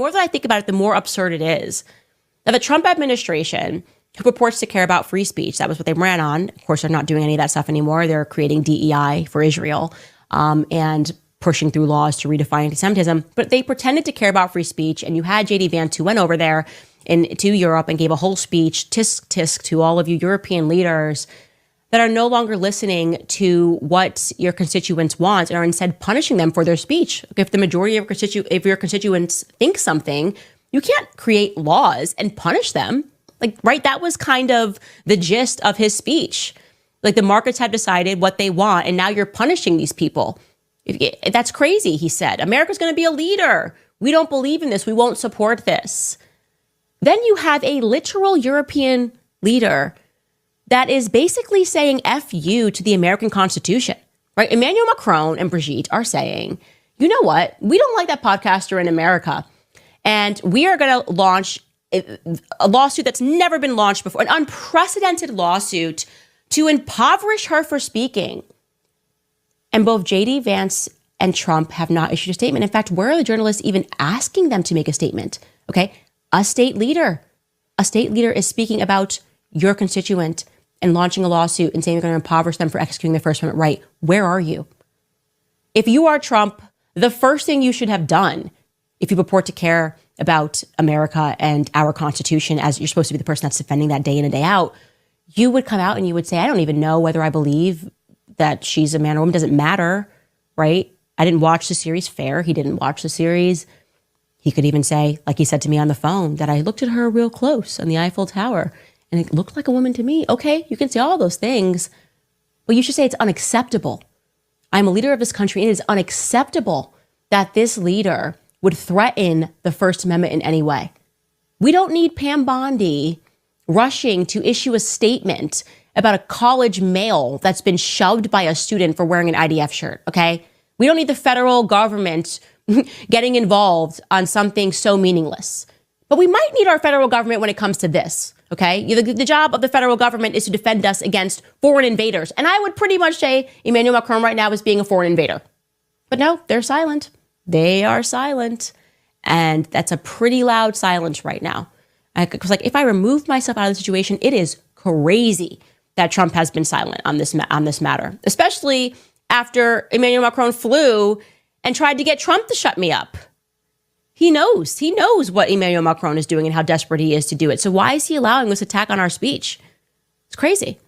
more that I think about it, the more absurd it is. Now, the Trump administration, who purports to care about free speech, that was what they ran on. Of course, they're not doing any of that stuff anymore. They're creating DEI for Israel and pushing through laws to redefine anti-Semitism. But they pretended to care about free speech. And you had J.D. Vance, who went over there to Europe and gave a whole speech, tisk tisk, to all of you European leaders that are no longer listening to what your constituents want and are instead punishing them for their speech. If the majority of your constituents think something, you can't create laws and punish them. Like, right, that was kind of the gist of his speech. Like, the markets have decided what they want, and now you're punishing these people. That's crazy, he said. America's going to be a leader. We don't believe in this. We won't support this. Then you have a literal European leader that is basically saying F you to the American Constitution, right? Emmanuel Macron and Brigitte are saying, you know what? We don't like that podcaster in America. And we are going to launch a lawsuit that's never been launched before, an unprecedented lawsuit to impoverish her for speaking. And both J.D. Vance and Trump have not issued a statement. In fact, where are the journalists even asking them to make a statement? Okay, a state leader is speaking about your constituent and launching a lawsuit and saying you're going to impoverish them for executing the First Amendment right. Where are you? If you are Trump, the first thing you should have done, if you purport to care about America and our Constitution, as you're supposed to be the person that's defending that day in and day out, you would come out and you would say, I don't even know whether I believe that she's a man or woman. Doesn't matter, right? I didn't watch the series. Fair. He didn't watch the series. He could even say, like he said to me on the phone, that I looked at her real close on the Eiffel Tower and it looked like a woman to me. Okay, you can say all those things, but you should say it's unacceptable. I'm a leader of this country. It is unacceptable that this leader would threaten the First Amendment in any way. We don't need Pam Bondi rushing to issue a statement about a college male that's been shoved by a student for wearing an IDF shirt, okay? We don't need the federal government getting involved on something so meaningless. But we might need our federal government when it comes to this, okay? The job of the federal government is to defend us against foreign invaders. And I would pretty much say Emmanuel Macron right now is being a foreign invader. But no, they're silent. They are silent. And that's a pretty loud silence right now. Because like, if I remove myself out of the situation, it is crazy that Trump has been silent on this matter, especially after Emmanuel Macron flew and tried to get Trump to shut me up. He knows what Emmanuel Macron is doing and how desperate he is to do it. So why is he allowing this attack on our speech? It's crazy.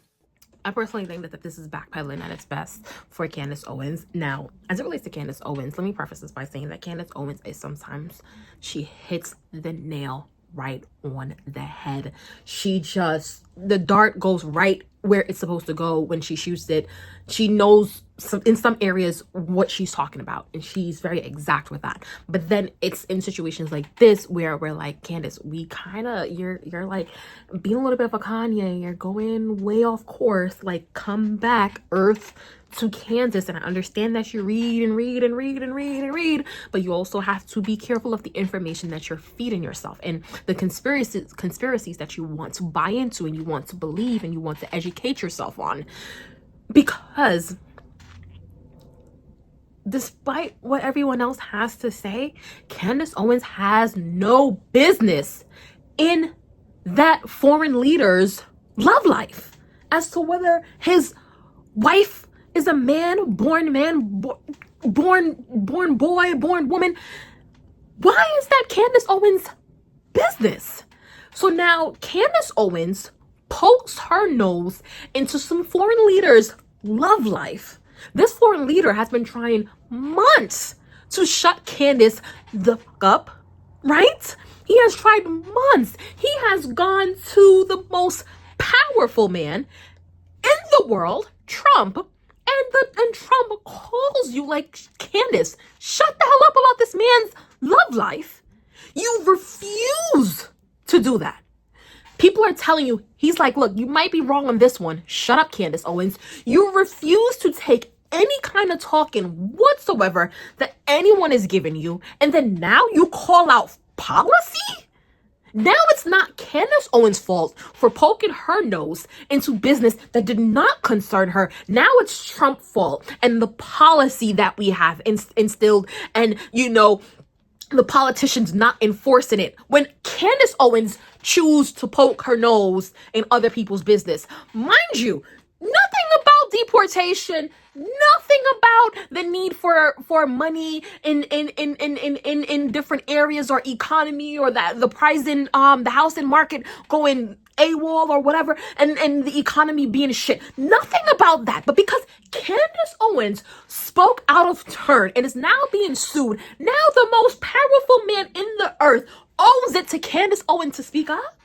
I personally think that this is backpedaling at its best for Candace Owens. Now, as it relates to Candace Owens, let me preface this by saying that Candace Owens is sometimes, she hits the nail right on the head. The dart goes right where it's supposed to go when she shoots it. She knows in some areas what she's talking about, and she's very exact with that. But then it's in situations like this where we're like, Candace, we kind of, you're like being a little bit of a Kanye, you're going way off course, like come back earth to Kansas. And I understand that you read, but you also have to be careful of the information that you're feeding yourself and the conspiracies that you want to buy into and you want to believe and you want to educate yourself on. Because despite what everyone else has to say, Candace Owens has no business in that foreign leader's love life. As to whether his wife is a born boy, born woman, why is that Candace Owens' business? So now Candace Owens pokes her nose into some foreign leader's love life. This foreign leader has been trying months to shut Candace the fuck up, right? He has tried months. He has gone to the most powerful man in the world, Trump, and Trump calls you like, Candace, shut the hell up about this man's love life. You refuse to do that. People are telling you, he's like, look, you might be wrong on this one. Shut up, Candace Owens. You refuse to take any kind of talking whatsoever that anyone is giving you. And then now you call out policy? Now it's not Candace Owens' fault for poking her nose into business that did not concern her. Now it's Trump's fault and the policy that we have instilled and, the politicians not enforcing it when Candace Owens choose to poke her nose in other people's business. Mind you, nothing about deportation, nothing about the need for money in different areas or economy, or that the price in the housing market going AWOL or whatever, and the economy being shit. Nothing about that. But because Candace Owens spoke out of turn and is now being sued, now the most powerful man in the earth owes it to Candace Owens to speak up.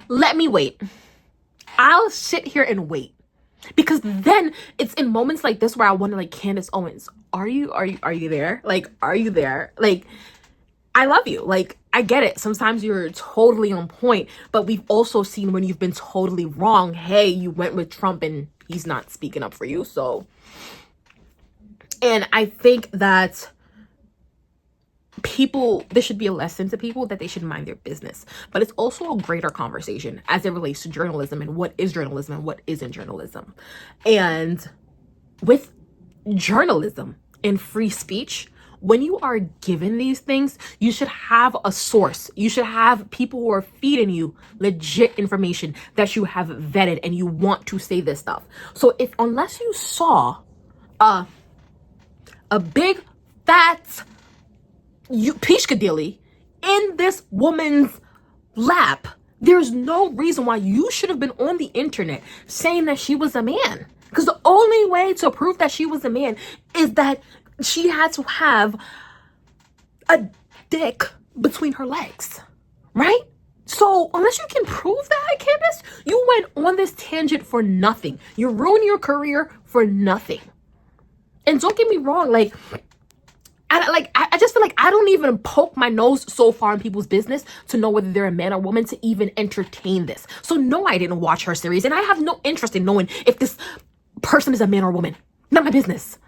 Let me wait. I'll sit here and wait. Because then it's in moments like this where I wonder, like, Candace Owens, are you there? Like, are you there? Like, I love you. Like, I get it. Sometimes you're totally on point, but we've also seen when you've been totally wrong. Hey, you went with Trump and he's not speaking up for you. So, and I think that this should be a lesson to people that they should mind their business. But it's also a greater conversation as it relates to journalism and what is journalism and what isn't journalism. And with journalism and free speech, when you are given these things, you should have a source. You should have people who are feeding you legit information that you have vetted and you want to say this stuff. So unless you saw a big fat Peachkadilly in this woman's lap, there's no reason why you should have been on the internet saying that she was a man. Because the only way to prove that she was a man is that she had to have a dick between her legs, right? So unless you can prove that, Candace, you went on this tangent for nothing. You ruined your career for nothing. And don't get me wrong, I just feel like I don't even poke my nose so far in people's business to know whether they're a man or woman to even entertain this. So no, I didn't watch her series, and I have no interest in knowing if this person is a man or woman. Not my business.